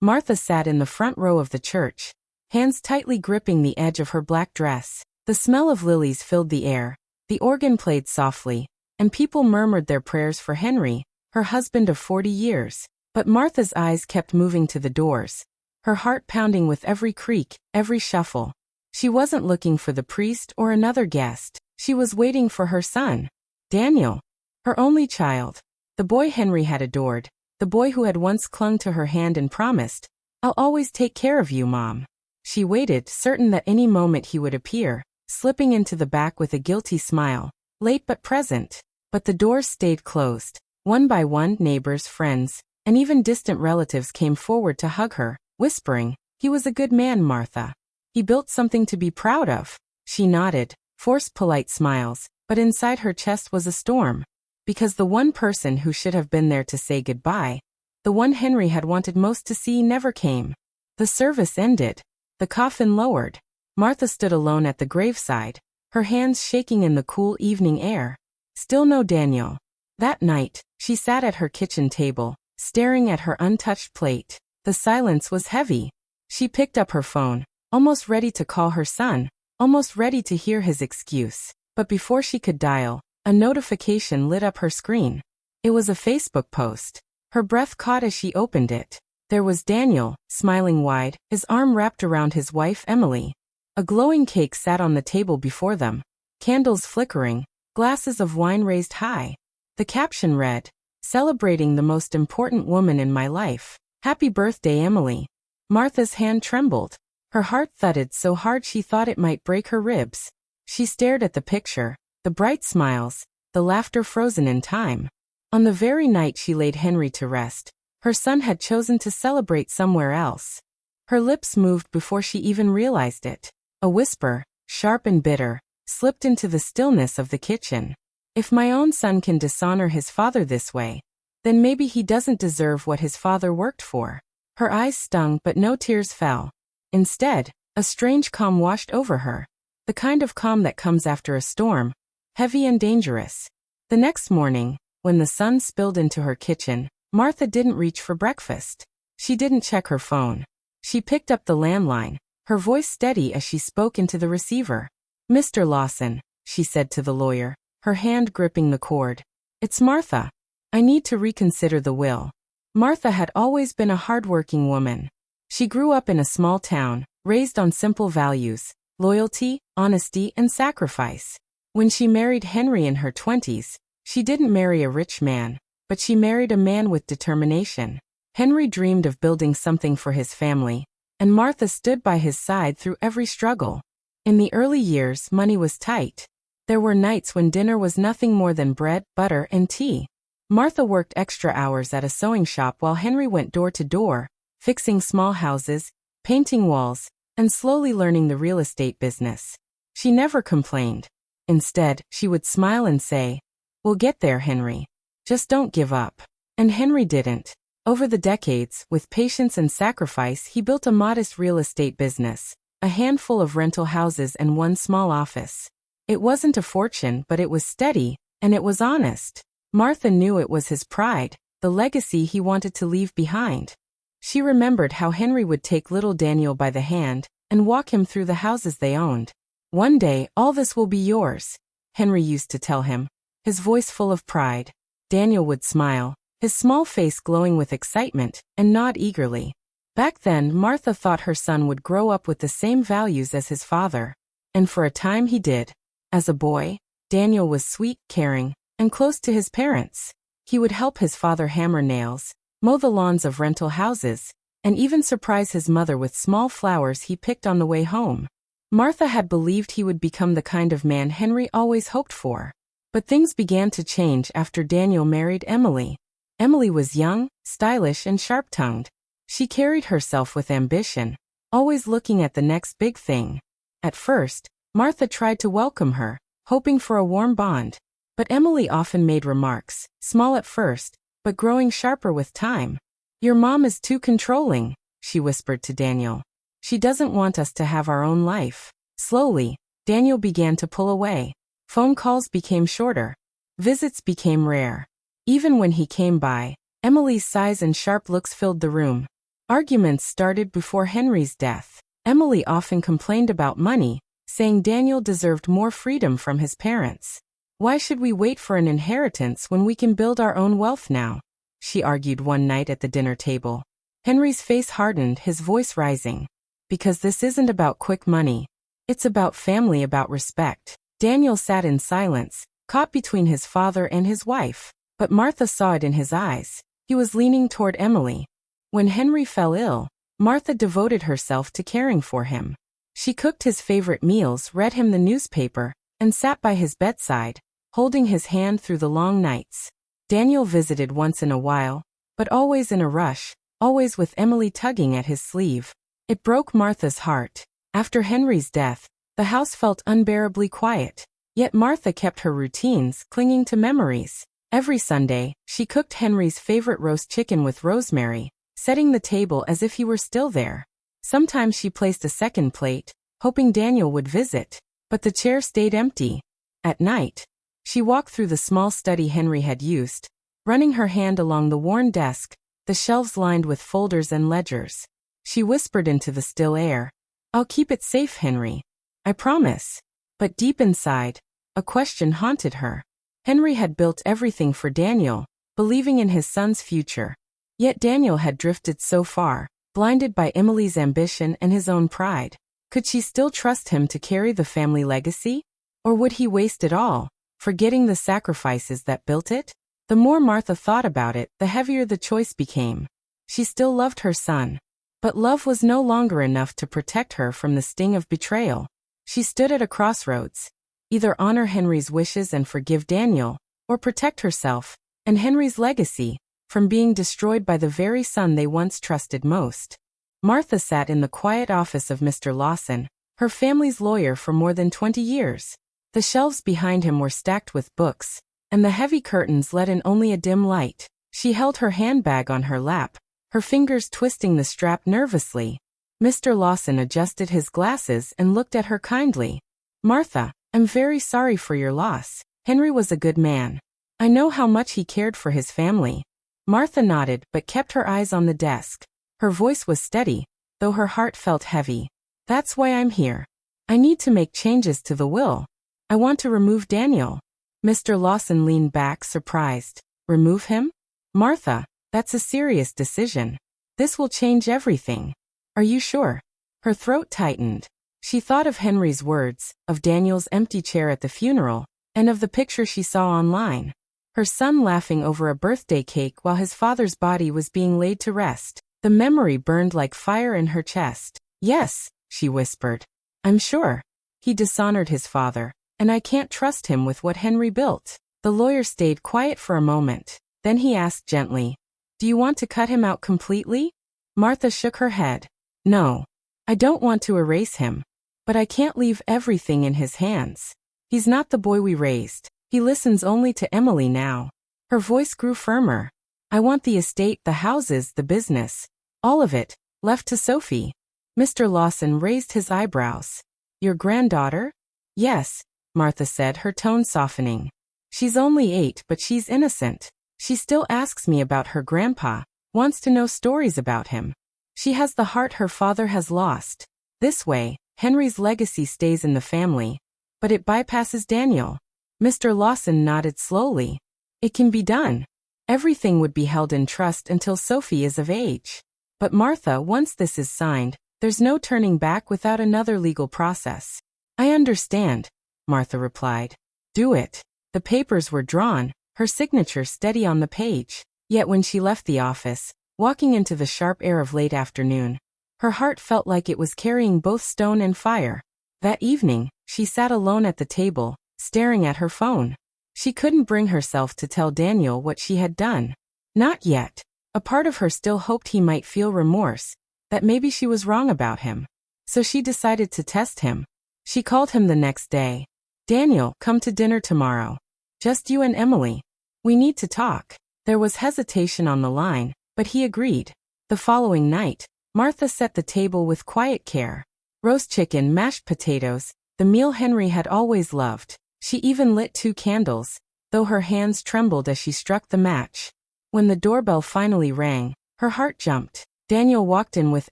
Martha sat in the front row of the church, hands tightly gripping the edge of her black dress. The smell of lilies filled the air, the organ played softly, and people murmured their prayers for Henry, her husband of 40 years. But Martha's eyes kept moving to the doors, her heart pounding with every creak, every shuffle. She wasn't looking for the priest or another guest. She was waiting for her son, Daniel, her only child, the boy Henry had adored, the boy who had once clung to her hand and promised, "I'll always take care of you, Mom." She waited, certain that any moment he would appear, slipping into the back with a guilty smile, late but present. But the doors stayed closed. One by one, neighbors, friends, and even distant relatives came forward to hug her, whispering, "He was a good man, Martha. He built something to be proud of." She nodded, forced polite smiles, but inside her chest was a storm. Because the one person who should have been there to say goodbye, the one Henry had wanted most to see, never came. The service ended. The coffin lowered. Martha stood alone at the graveside, her hands shaking in the cool evening air. Still no Daniel. That night, she sat at her kitchen table, staring at her untouched plate. The silence was heavy. She picked up her phone, almost ready to call her son, almost ready to hear his excuse. But before she could dial, a notification lit up her screen. It was a Facebook post. Her breath caught as she opened it. There was Daniel, smiling wide, his arm wrapped around his wife Emily. A glowing cake sat on the table before them, candles flickering, glasses of wine raised high. The caption read, "Celebrating the most important woman in my life. Happy birthday, Emily." Martha's hand trembled. Her heart thudded so hard she thought it might break her ribs. She stared at the picture, the bright smiles, the laughter frozen in time. On the very night she laid Henry to rest, her son had chosen to celebrate somewhere else. Her lips moved before she even realized it. A whisper, sharp and bitter, slipped into the stillness of the kitchen. "If my own son can dishonor his father this way, then maybe he doesn't deserve what his father worked for." Her eyes stung but no tears fell. Instead, a strange calm washed over her. The kind of calm that comes after a storm, heavy and dangerous. The next morning, when the sun spilled into her kitchen, Martha didn't reach for breakfast. She didn't check her phone. She picked up the landline, her voice steady as she spoke into the receiver. "Mr. Lawson," she said to the lawyer, her hand gripping the cord. "It's Martha. I need to reconsider the will." Martha had always been a hardworking woman. She grew up in a small town, raised on simple values, loyalty, honesty, and sacrifice. When she married Henry in her 20s, she didn't marry a rich man, but she married a man with determination. Henry dreamed of building something for his family, and Martha stood by his side through every struggle. In the early years, money was tight. There were nights when dinner was nothing more than bread, butter, and tea. Martha worked extra hours at a sewing shop while Henry went door to door, fixing small houses, painting walls, and slowly learning the real estate business. She never complained. Instead, she would smile and say, "We'll get there, Henry. Just don't give up." And Henry didn't. Over the decades, with patience and sacrifice, he built a modest real estate business, a handful of rental houses and one small office. It wasn't a fortune, but it was steady, and it was honest. Martha knew it was his pride, the legacy he wanted to leave behind. She remembered how Henry would take little Daniel by the hand and walk him through the houses they owned. "One day, all this will be yours," Henry used to tell him, his voice full of pride. Daniel would smile, his small face glowing with excitement, and nod eagerly. Back then, Martha thought her son would grow up with the same values as his father. And for a time he did. As a boy, Daniel was sweet, caring, and close to his parents. He would help his father hammer nails, mow the lawns of rental houses, and even surprise his mother with small flowers he picked on the way home. Martha had believed he would become the kind of man Henry always hoped for. But things began to change after Daniel married Emily. Emily was young, stylish, and sharp-tongued. She carried herself with ambition, always looking at the next big thing. At first, Martha tried to welcome her, hoping for a warm bond. But Emily often made remarks, small at first, but growing sharper with time. "Your mom is too controlling," she whispered to Daniel. "She doesn't want us to have our own life." Slowly, Daniel began to pull away. Phone calls became shorter. Visits became rare. Even when he came by, Emily's sighs and sharp looks filled the room. Arguments started before Henry's death. Emily often complained about money, saying Daniel deserved more freedom from his parents. "Why should we wait for an inheritance when we can build our own wealth now?" she argued one night at the dinner table. Henry's face hardened, his voice rising. "Because this isn't about quick money. It's about family, about respect." Daniel sat in silence, caught between his father and his wife. But Martha saw it in his eyes. He was leaning toward Emily. When Henry fell ill, Martha devoted herself to caring for him. She cooked his favorite meals, read him the newspaper, and sat by his bedside, holding his hand through the long nights. Daniel visited once in a while, but always in a rush, always with Emily tugging at his sleeve. It broke Martha's heart. After Henry's death, the house felt unbearably quiet. Yet Martha kept her routines, clinging to memories. Every Sunday, she cooked Henry's favorite roast chicken with rosemary, setting the table as if he were still there. Sometimes she placed a second plate, hoping Daniel would visit, but the chair stayed empty. At night, she walked through the small study Henry had used, running her hand along the worn desk, the shelves lined with folders and ledgers. She whispered into the still air, "I'll keep it safe, Henry. I promise." But deep inside, a question haunted her. Henry had built everything for Daniel, believing in his son's future. Yet Daniel had drifted so far, blinded by Emily's ambition and his own pride. Could she still trust him to carry the family legacy? Or would he waste it all, forgetting the sacrifices that built it? The more Martha thought about it, the heavier the choice became. She still loved her son. But love was no longer enough to protect her from the sting of betrayal. She stood at a crossroads. Either honor Henry's wishes and forgive Daniel, or protect herself, and Henry's legacy, from being destroyed by the very son they once trusted most. Martha sat in the quiet office of Mr. Lawson, her family's lawyer for more than 20 years. The shelves behind him were stacked with books, and the heavy curtains let in only a dim light. She held her handbag on her lap, her fingers twisting the strap nervously. Mr. Lawson adjusted his glasses and looked at her kindly. "Martha, I'm very sorry for your loss. Henry was a good man. I know how much he cared for his family." Martha nodded but kept her eyes on the desk. Her voice was steady, though her heart felt heavy. "That's why I'm here. I need to make changes to the will. I want to remove Daniel." Mr. Lawson leaned back, surprised. "Remove him? Martha, that's a serious decision. This will change everything. Are you sure?" Her throat tightened. She thought of Henry's words, of Daniel's empty chair at the funeral, and of the picture she saw online. Her son laughing over a birthday cake while his father's body was being laid to rest. The memory burned like fire in her chest. "Yes," she whispered. "I'm sure. He dishonored his father, and I can't trust him with what Henry built." The lawyer stayed quiet for a moment. Then he asked gently, "Do you want to cut him out completely?" Martha shook her head. "No. I don't want to erase him. But I can't leave everything in his hands. He's not the boy we raised. He listens only to Emily now." Her voice grew firmer. "I want the estate, the houses, the business. All of it, left to Sophie." Mr. Lawson raised his eyebrows. "Your granddaughter?" "Yes," Martha said, her tone softening. "She's only 8, but she's innocent. She still asks me about her grandpa, wants to know stories about him. She has the heart her father has lost. This way, Henry's legacy stays in the family, but it bypasses Daniel." Mr. Lawson nodded slowly. "It can be done. Everything would be held in trust until Sophie is of age. But Martha, once this is signed, there's no turning back without another legal process." "I understand," Martha replied. "Do it." The papers were drawn, her signature steady on the page. Yet when she left the office, walking into the sharp air of late afternoon, her heart felt like it was carrying both stone and fire. That evening, she sat alone at the table, staring at her phone. She couldn't bring herself to tell Daniel what she had done. Not yet. A part of her still hoped he might feel remorse, that maybe she was wrong about him. So she decided to test him. She called him the next day. "Daniel, come to dinner tomorrow. Just you and Emily. We need to talk." There was hesitation on the line, but he agreed. The following night, Martha set the table with quiet care. Roast chicken, mashed potatoes, the meal Henry had always loved. She even lit 2 candles, though her hands trembled as she struck the match. When the doorbell finally rang, her heart jumped. Daniel walked in with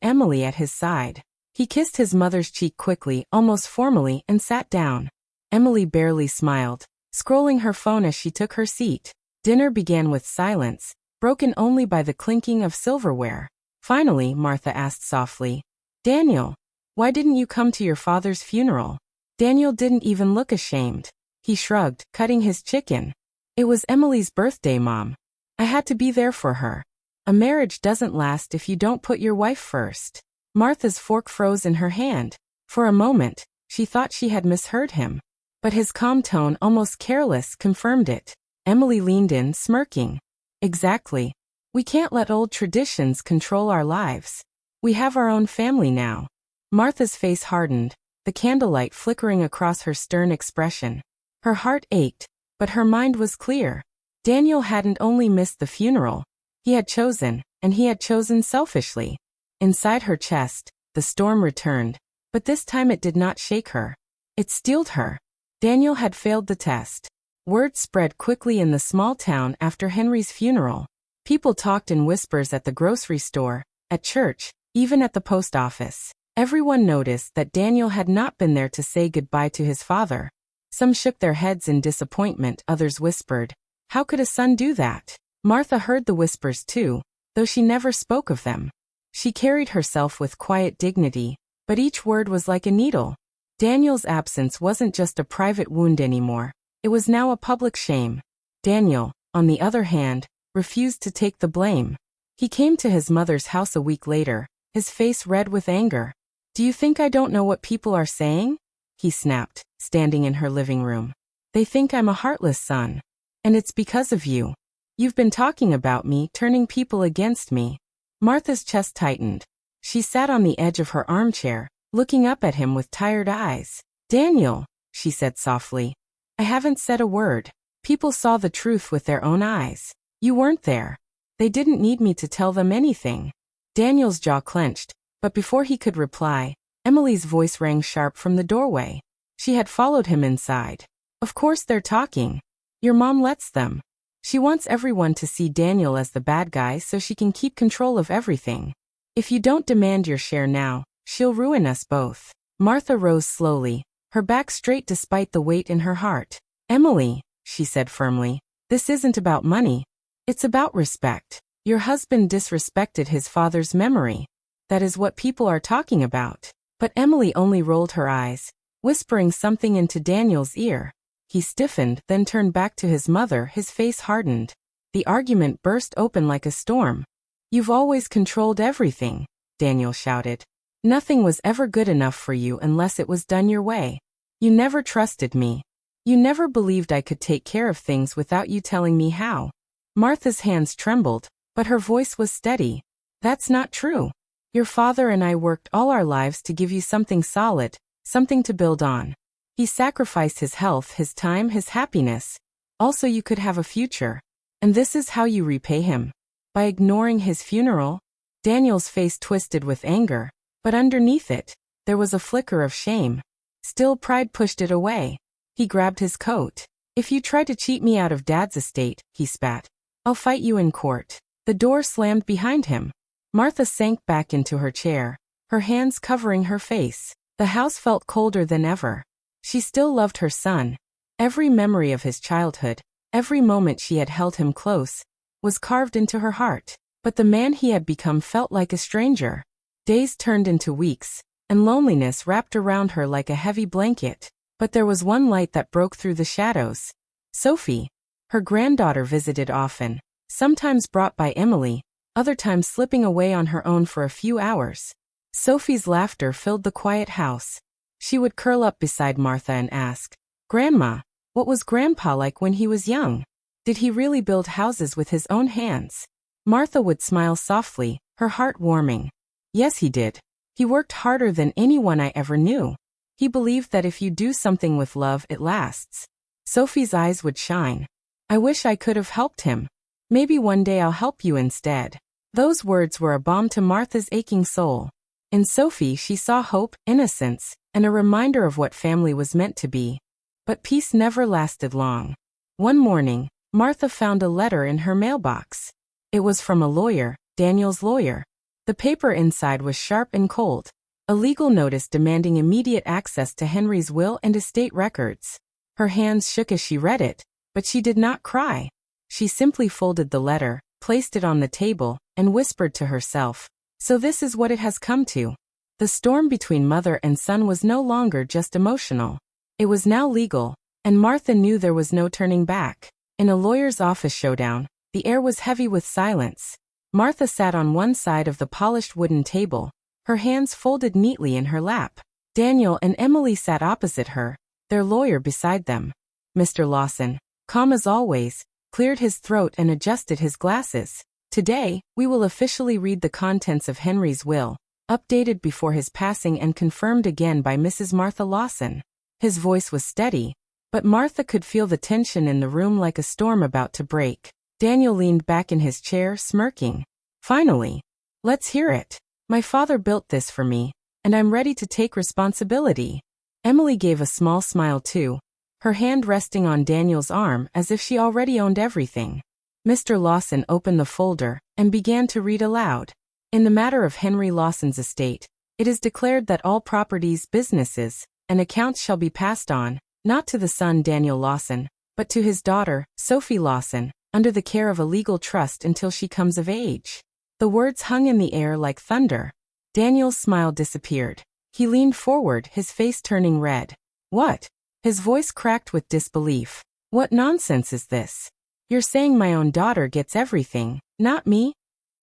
Emily at his side. He kissed his mother's cheek quickly, almost formally, and sat down. Emily barely smiled, scrolling her phone as she took her seat. Dinner began with silence, broken only by the clinking of silverware. Finally, Martha asked softly, "Daniel, why didn't you come to your father's funeral?" Daniel didn't even look ashamed. He shrugged, cutting his chicken. "It was Emily's birthday, Mom. I had to be there for her. A marriage doesn't last if you don't put your wife first." Martha's fork froze in her hand. For a moment, she thought she had misheard him. But his calm tone, almost careless, confirmed it. Emily leaned in, smirking. "Exactly. We can't let old traditions control our lives. We have our own family now." Martha's face hardened, the candlelight flickering across her stern expression. Her heart ached, but her mind was clear. Daniel hadn't only missed the funeral. He had chosen, and he had chosen selfishly. Inside her chest, the storm returned, but this time it did not shake her. It steeled her. Daniel had failed the test. Word spread quickly in the small town after Henry's funeral. People talked in whispers at the grocery store, at church, even at the post office. Everyone noticed that Daniel had not been there to say goodbye to his father. Some shook their heads in disappointment, others whispered, "How could a son do that?" Martha heard the whispers too, though she never spoke of them. She carried herself with quiet dignity, but each word was like a needle. Daniel's absence wasn't just a private wound anymore. It was now a public shame. Daniel, on the other hand, refused to take the blame. He came to his mother's house a week later, his face red with anger. "Do you think I don't know what people are saying?" he snapped, standing in her living room. "They think I'm a heartless son. And it's because of you. You've been talking about me, turning people against me." Martha's chest tightened. She sat on the edge of her armchair, looking up at him with tired eyes. "Daniel," she said softly, "I haven't said a word. People saw the truth with their own eyes. You weren't there. They didn't need me to tell them anything." Daniel's jaw clenched, but before he could reply, Emily's voice rang sharp from the doorway. She had followed him inside. "Of course they're talking. Your mom lets them. She wants everyone to see Daniel as the bad guy so she can keep control of everything. If you don't demand your share now, she'll ruin us both." Martha rose slowly, her back straight despite the weight in her heart. "Emily," she said firmly, "this isn't about money. It's about respect. Your husband disrespected his father's memory. That is what people are talking about." But Emily only rolled her eyes, whispering something into Daniel's ear. He stiffened, then turned back to his mother, his face hardened. The argument burst open like a storm. "You've always controlled everything," Daniel shouted. "Nothing was ever good enough for you unless it was done your way. You never trusted me. You never believed I could take care of things without you telling me how." Martha's hands trembled, but her voice was steady. "That's not true. Your father and I worked all our lives to give you something solid, something to build on. He sacrificed his health, his time, his happiness. Also, you could have a future. And this is how you repay him. By ignoring his funeral?" Daniel's face twisted with anger, but underneath it, there was a flicker of shame. Still, pride pushed it away. He grabbed his coat. "If you try to cheat me out of Dad's estate," he spat, "I'll fight you in court." The door slammed behind him. Martha sank back into her chair, her hands covering her face. The house felt colder than ever. She still loved her son. Every memory of his childhood, every moment she had held him close, was carved into her heart. But the man he had become felt like a stranger. Days turned into weeks, and loneliness wrapped around her like a heavy blanket. But there was one light that broke through the shadows. Sophie. Her granddaughter visited often, sometimes brought by Emily, other times slipping away on her own for a few hours. Sophie's laughter filled the quiet house. She would curl up beside Martha and ask, "Grandma, what was Grandpa like when he was young? Did he really build houses with his own hands?" Martha would smile softly, her heart warming. "Yes, he did. He worked harder than anyone I ever knew. He believed that if you do something with love, it lasts." Sophie's eyes would shine. "I wish I could have helped him. Maybe one day I'll help you instead." Those words were a balm to Martha's aching soul. In Sophie she saw hope, innocence, and a reminder of what family was meant to be. But peace never lasted long. One morning, Martha found a letter in her mailbox. It was from a lawyer, Daniel's lawyer. The paper inside was sharp and cold. A legal notice demanding immediate access to Henry's will and estate records. Her hands shook as she read it, but she did not cry. She simply folded the letter, placed it on the table, and whispered to herself, "So this is what it has come to." The storm between mother and son was no longer just emotional. It was now legal, and Martha knew there was no turning back. In a lawyer's office showdown, the air was heavy with silence. Martha sat on one side of the polished wooden table, her hands folded neatly in her lap. Daniel and Emily sat opposite her, their lawyer beside them. Mr. Lawson, calm as always, cleared his throat and adjusted his glasses. "Today, we will officially read the contents of Henry's will, updated before his passing and confirmed again by Mrs. Martha Lawson." His voice was steady, but Martha could feel the tension in the room like a storm about to break. Daniel leaned back in his chair, smirking. "Finally. Let's hear it. My father built this for me, and I'm ready to take responsibility." Emily gave a small smile too, her hand resting on Daniel's arm as if she already owned everything. Mr. Lawson opened the folder and began to read aloud. "In the matter of Henry Lawson's estate, it is declared that all properties, businesses, and accounts shall be passed on, not to the son Daniel Lawson, but to his daughter, Sophie Lawson, under the care of a legal trust until she comes of age." The words hung in the air like thunder. Daniel's smile disappeared. He leaned forward, his face turning red. "What?" His voice cracked with disbelief. "What nonsense is this? You're saying my own daughter gets everything, not me?"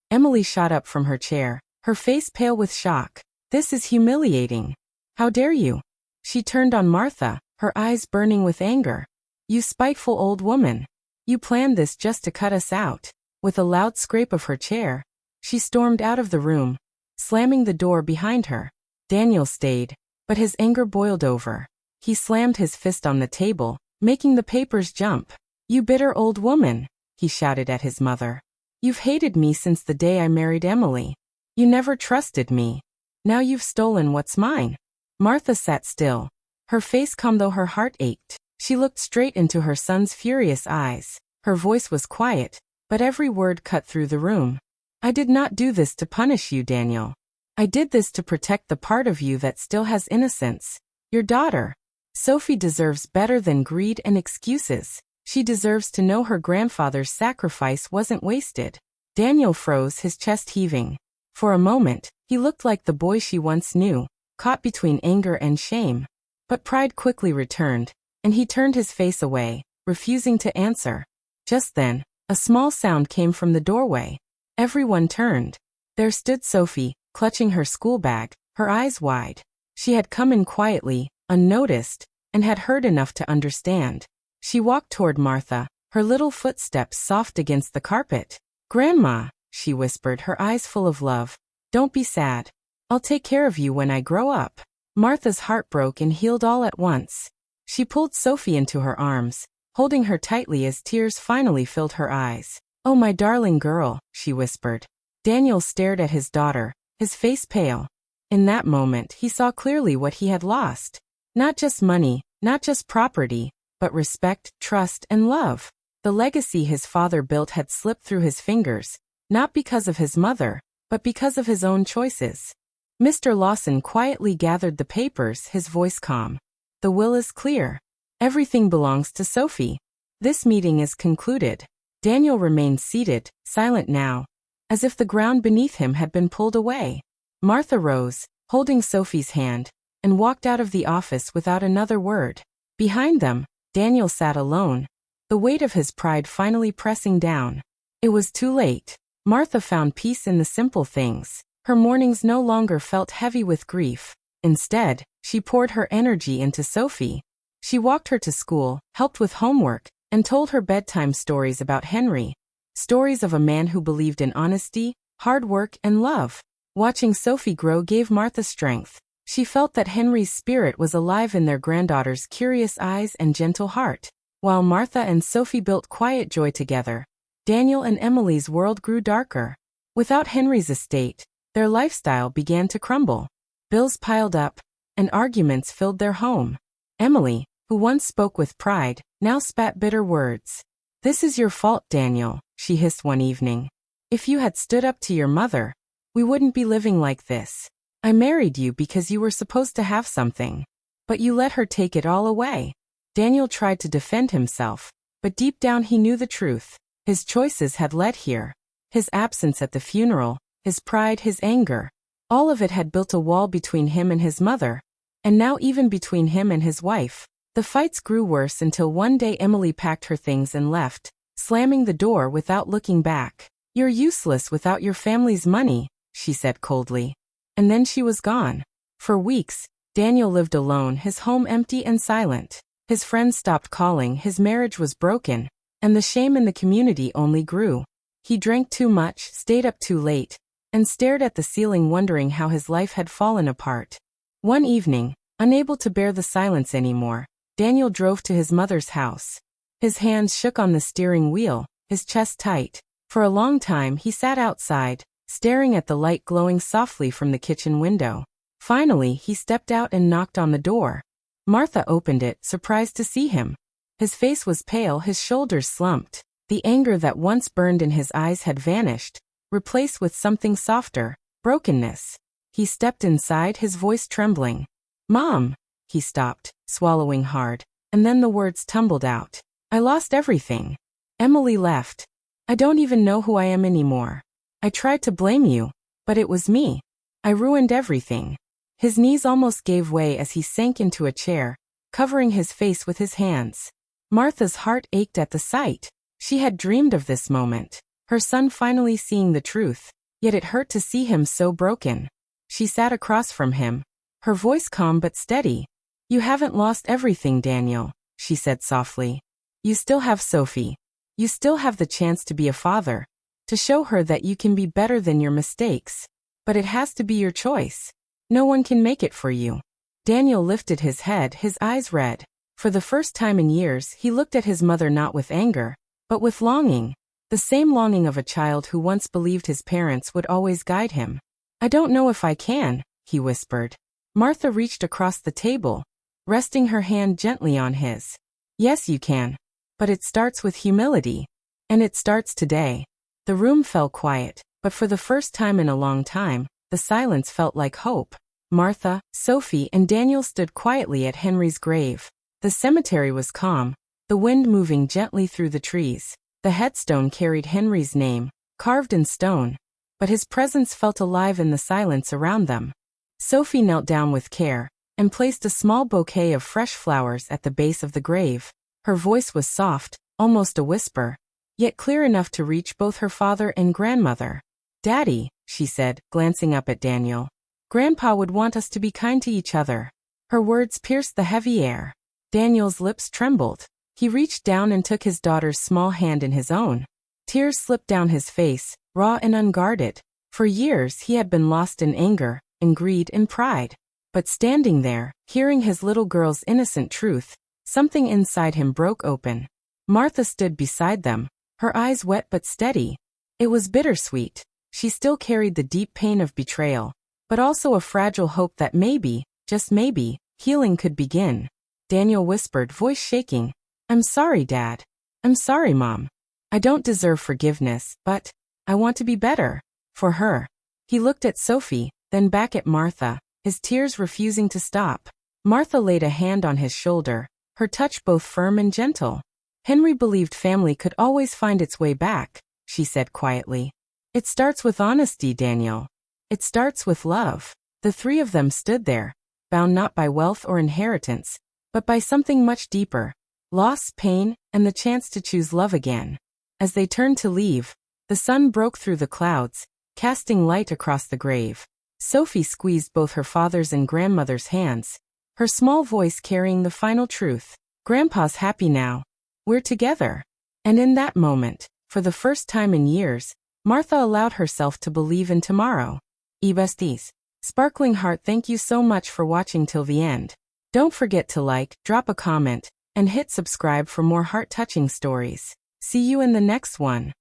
Emily shot up from her chair, her face pale with shock. "This is humiliating. How dare you?" She turned on Martha, her eyes burning with anger. "You spiteful old woman. You planned this just to cut us out." With a loud scrape of her chair, she stormed out of the room, slamming the door behind her. Daniel stayed, but his anger boiled over. He slammed his fist on the table, making the papers jump. "You bitter old woman," he shouted at his mother. "You've hated me since the day I married Emily. You never trusted me. Now you've stolen what's mine." Martha sat still, her face calm though her heart ached. She looked straight into her son's furious eyes. Her voice was quiet, but every word cut through the room. "I did not do this to punish you, Daniel. I did this to protect the part of you that still has innocence. Your daughter. Sophie deserves better than greed and excuses. She deserves to know her grandfather's sacrifice wasn't wasted." Daniel froze, his chest heaving. For a moment, he looked like the boy she once knew, caught between anger and shame. But pride quickly returned, and he turned his face away, refusing to answer. Just then, a small sound came from the doorway. Everyone turned. There stood Sophie, clutching her school bag, her eyes wide. She had come in quietly, unnoticed, and had heard enough to understand. She walked toward Martha, her little footsteps soft against the carpet. "Grandma," she whispered, her eyes full of love. "Don't be sad. I'll take care of you when I grow up." Martha's heart broke and healed all at once. She pulled Sophie into her arms, holding her tightly as tears finally filled her eyes. "Oh, my darling girl," she whispered. Daniel stared at his daughter, his face pale. In that moment, he saw clearly what he had lost. Not just money, not just property, but respect, trust, and love. The legacy his father built had slipped through his fingers, not because of his mother, but because of his own choices. Mr. Lawson quietly gathered the papers, his voice calm. "The will is clear. Everything belongs to Sophie. This meeting is concluded." Daniel remained seated, silent now, as if the ground beneath him had been pulled away. Martha rose, holding Sophie's hand, and walked out of the office without another word. Behind them, Daniel sat alone, the weight of his pride finally pressing down. It was too late. Martha found peace in the simple things. Her mornings no longer felt heavy with grief. Instead, she poured her energy into Sophie. She walked her to school, helped with homework, and told her bedtime stories about Henry. Stories of a man who believed in honesty, hard work, and love. Watching Sophie grow gave Martha strength. She felt that Henry's spirit was alive in their granddaughter's curious eyes and gentle heart. While Martha and Sophie built quiet joy together, Daniel and Emily's world grew darker. Without Henry's estate, their lifestyle began to crumble. Bills piled up, and arguments filled their home. Emily, who once spoke with pride, now spat bitter words. "This is your fault, Daniel," she hissed one evening. "If you had stood up to your mother, We wouldn't be living like this. I married you because you were supposed to have something. But you let her take it all away. Daniel tried to defend himself, but deep down he knew the truth. His choices had led here. His absence at the funeral, his pride, his anger. All of it had built a wall between him and his mother, and now even between him and his wife. The fights grew worse until one day Emily packed her things and left, slamming the door without looking back. You're useless without your family's money, she said coldly. And then she was gone. For weeks, Daniel lived alone, his home empty and silent. His friends stopped calling, his marriage was broken, and the shame in the community only grew. He drank too much, stayed up too late, and stared at the ceiling wondering how his life had fallen apart. One evening, unable to bear the silence anymore, Daniel drove to his mother's house. His hands shook on the steering wheel, his chest tight. For a long time he sat outside, staring at the light glowing softly from the kitchen window. Finally, he stepped out and knocked on the door. Martha opened it, surprised to see him. His face was pale, his shoulders slumped. The anger that once burned in his eyes had vanished, replaced with something softer, brokenness. He stepped inside, his voice trembling. "Mom!" He stopped, swallowing hard, and then the words tumbled out. "I lost everything. Emily left. I don't even know who I am anymore. I tried to blame you, but it was me. I ruined everything." His knees almost gave way as he sank into a chair, covering his face with his hands. Martha's heart ached at the sight. She had dreamed of this moment, her son finally seeing the truth, yet it hurt to see him so broken. She sat across from him, her voice calm but steady. "You haven't lost everything, Daniel," she said softly. "You still have Sophie. You still have the chance to be a father, to show her that you can be better than your mistakes. But it has to be your choice. No one can make it for you." Daniel lifted his head, his eyes red. For the first time in years, he looked at his mother not with anger, but with longing. The same longing of a child who once believed his parents would always guide him. "I don't know if I can," he whispered. Martha reached across the table, resting her hand gently on his. "Yes, you can. But it starts with humility. And it starts today." The room fell quiet, but for the first time in a long time, the silence felt like hope. Martha, Sophie, and Daniel stood quietly at Henry's grave. The cemetery was calm, the wind moving gently through the trees. The headstone carried Henry's name, carved in stone, but his presence felt alive in the silence around them. Sophie knelt down with care, and placed a small bouquet of fresh flowers at the base of the grave. Her voice was soft, almost a whisper, yet clear enough to reach both her father and grandmother. "Daddy," she said, glancing up at Daniel. "Grandpa would want us to be kind to each other." Her words pierced the heavy air. Daniel's lips trembled. He reached down and took his daughter's small hand in his own. Tears slipped down his face, raw and unguarded. For years he had been lost in anger, in greed, in pride. But standing there, hearing his little girl's innocent truth, something inside him broke open. Martha stood beside them, her eyes wet but steady. It was bittersweet. She still carried the deep pain of betrayal, but also a fragile hope that maybe, just maybe, healing could begin. Daniel whispered, voice shaking, "I'm sorry, Dad. I'm sorry, Mom. I don't deserve forgiveness, but I want to be better. For her." He looked at Sophie, then back at Martha, his tears refusing to stop. Martha laid a hand on his shoulder, her touch both firm and gentle. "Henry believed family could always find its way back," she said quietly. "It starts with honesty, Daniel. It starts with love." The three of them stood there, bound not by wealth or inheritance, but by something much deeper, loss, pain, and the chance to choose love again. As they turned to leave, the sun broke through the clouds, casting light across the grave. Sophie squeezed both her father's and grandmother's hands, her small voice carrying the final truth. "Grandpa's happy now. We're together." And in that moment, for the first time in years, Martha allowed herself to believe in tomorrow. Besties. Sparkling Heart, thank you so much for watching till the end. Don't forget to like, drop a comment, and hit subscribe for more heart-touching stories. See you in the next one.